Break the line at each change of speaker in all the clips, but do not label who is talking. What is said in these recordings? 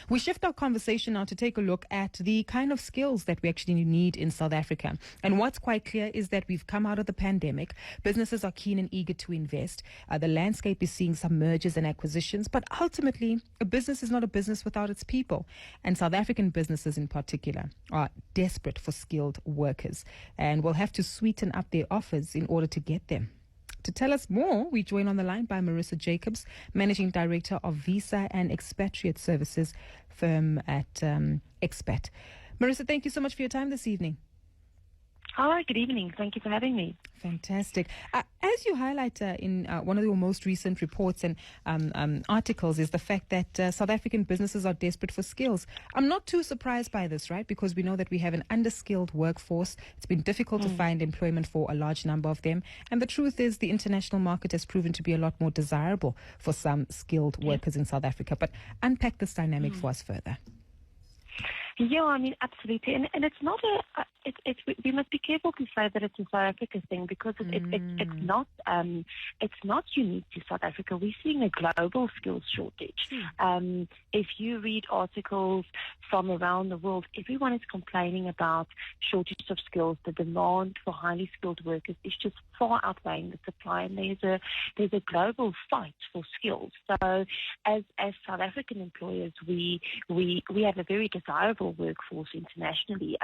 We shift our conversation now to take a look at the kind of skills that we actually need in South Africa. And what's quite clear is that we've come out of the pandemic. Businesses are keen and eager to invest. The landscape is seeing some mergers and acquisitions, but ultimately, a business is not a business without its people. And South African businesses in particular are desperate for skilled workers and will have to sweeten up their offers in order to get them. To tell us more, we join on the line by Marisa Jacobs, Managing Director of Visa and Expatriate Services firm at Xpat. Marisa, thank you so much for your time this evening.
Hi, good evening. Thank you for having me.
Fantastic. As you highlight in one of your most recent reports and articles is the fact that South African businesses are desperate for skills. I'm not too surprised by this, right? Because we know that we have an underskilled workforce. It's been difficult to find employment for a large number of them. And the truth is the international market has proven to be a lot more desirable for some skilled workers in South Africa. But unpack this dynamic for us further.
Yeah, I mean, absolutely. And it's not we must be careful to say that it's a South Africa thing because it's not unique to South Africa. We're seeing a global skills shortage. If you read articles from around the world, everyone is complaining about shortage of skills. The demand for highly skilled workers is just far outweighing the supply, and there's a global fight for skills. So as South African employers, we have a very desirable workforce internationally.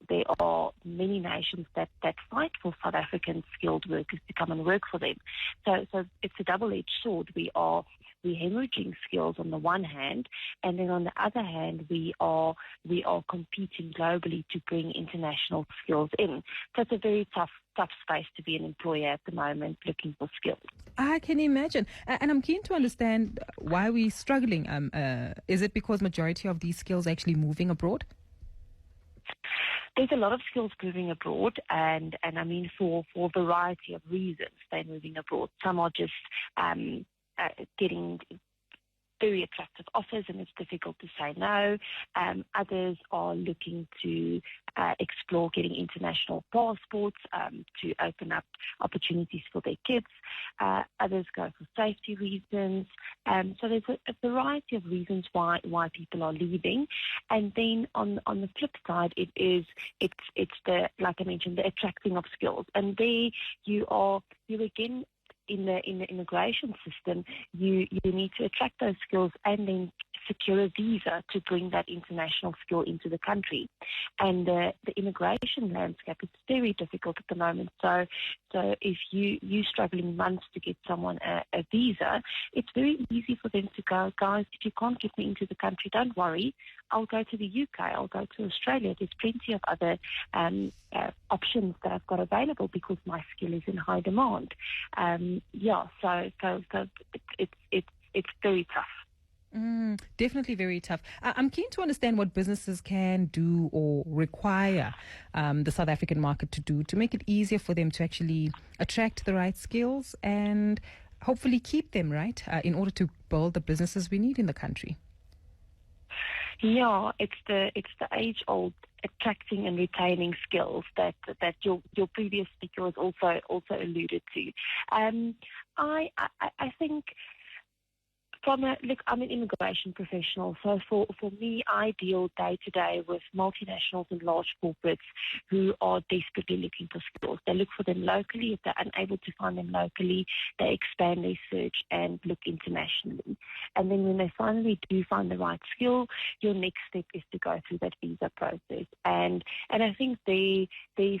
There are many nations that fight for South African skilled workers to come and work for them. So it's a double-edged sword. We're hemorrhaging skills on the one hand, and then on the other hand, we are competing globally to bring international skills in. So it's a very tough space to be an employer at the moment looking for skills.
I can imagine. And I'm keen to understand why we're struggling. Is it because majority of these skills are actually moving abroad?
There's a lot of skills moving abroad, and I mean for a variety of reasons they're moving abroad. Some are just getting very attractive offers and it's difficult to say no. Others are looking to explore getting international passports to open up opportunities for their kids. Others go for safety reasons. So there's a variety of reasons why people are leaving. And then on the flip side, it's the, like I mentioned, the attracting of skills. And there you again, in the immigration system, you need to attract those skills and then secure a visa to bring that international skill into the country. And the immigration landscape is very difficult at the moment. So if you're struggling months to get someone a visa, it's very easy for them to go, guys, if you can't get me into the country, don't worry, I'll go to the UK, I'll go to Australia. There's plenty of other options that I've got available because my skill is in high demand. So it's very tough.
Definitely very tough. I'm keen to understand what businesses can do or require the South African market to do to make it easier for them to actually attract the right skills and hopefully keep them, right, in order to build the businesses we need in the country.
Yeah, it's the age-old attracting and retaining skills that your previous speaker was also alluded to. I think I'm an immigration professional, so for me, I deal day to day with multinationals and large corporates who are desperately looking for skills. They look for them locally. If they're unable to find them locally, they expand their search and look internationally. And then when they finally do find the right skill, your next step is to go through that visa process. And I think the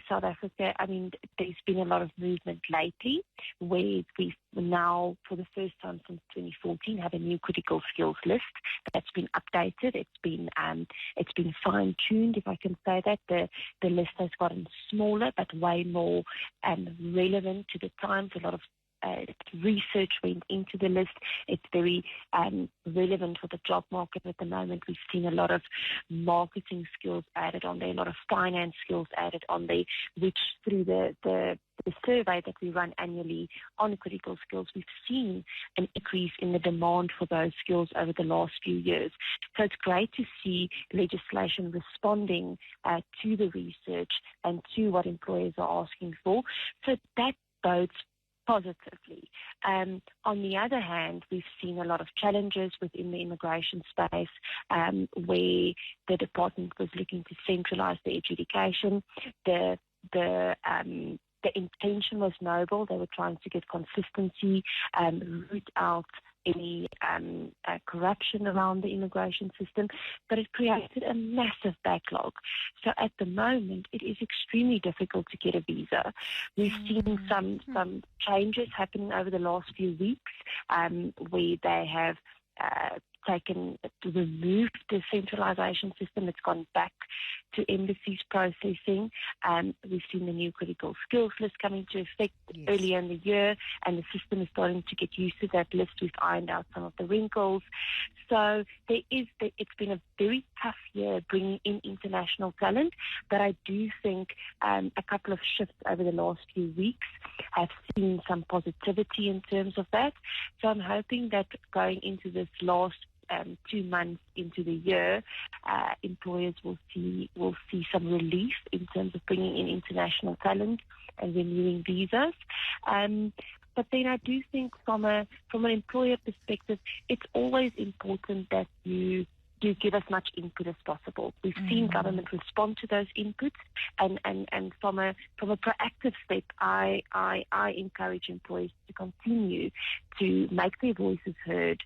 South Africa, I mean, there's been a lot of movement lately where we've now, for the first time since 2014, have a new critical skills list that's been updated. It's been fine-tuned, if I can say that. The list has gotten smaller, but way more relevant to the times. A lot of research went into the list. It's very relevant for the job market at the moment. We've seen a lot of marketing skills added on there, a lot of finance skills added on there, which through the survey that we run annually on critical skills, we've seen an increase in the demand for those skills over the last few years. So it's great to see legislation responding to the research and to what employers are asking for. So that bodes positively. On the other hand, we've seen a lot of challenges within the immigration space, where the department was looking to centralize the adjudication. The intention was noble. They were trying to get consistency, root out any corruption around the immigration system, but it created a massive backlog. So at the moment, it is extremely difficult to get a visa. We've seen some changes happening over the last few weeks, where they have removed the centralization system. It's gone back to embassies processing. We've seen the new critical skills list come into effect earlier in the year, and the system is starting to get used to that list. We've ironed out some of the wrinkles. So it's been a very tough year bringing in international talent, but I do think a couple of shifts over the last few weeks have seen some positivity in terms of that. So I'm hoping that going into this last 2 months into the year, employers will see some relief in terms of bringing in international talent and renewing visas. But then I do think from an employer perspective, it's always important that you do give as much input as possible. We've seen government respond to those inputs, and from a proactive step, I encourage employers to continue to make their voices heard,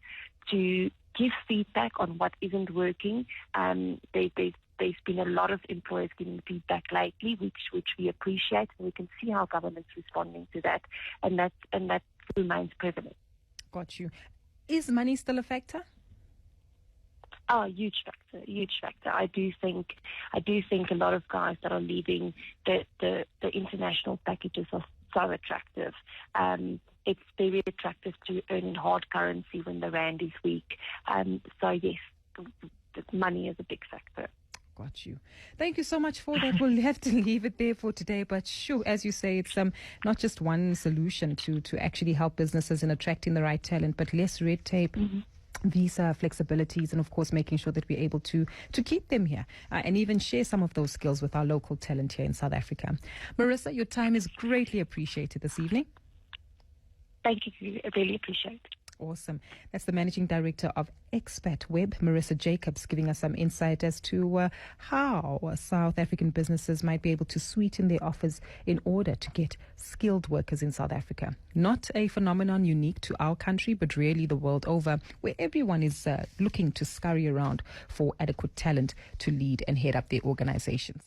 to give feedback on what isn't working. There's been a lot of employers giving feedback lately, which we appreciate, and we can see how government's responding to that, and that remains prevalent.
Got you. Is money still a factor?
Oh, huge factor. I do think a lot of guys that are leaving, the international packages are so attractive. It's very attractive to earn in hard currency when the rand is weak. So yes, money is a big factor.
Got you. Thank you so much for that. We'll have to leave it there for today. But sure, as you say, it's not just one solution to actually help businesses in attracting the right talent, but less red tape. Visa flexibilities, and of course making sure that we're able to keep them here and even share some of those skills with our local talent here in South Africa. Marisa, your time is greatly appreciated this evening.
Thank you. I really appreciate it.
Awesome. That's the Managing Director of Xpatweb, Marisa Jacobs, giving us some insight as to how South African businesses might be able to sweeten their offers in order to get skilled workers in South Africa. Not a phenomenon unique to our country, but really the world over, where everyone is looking to scurry around for adequate talent to lead and head up their organizations.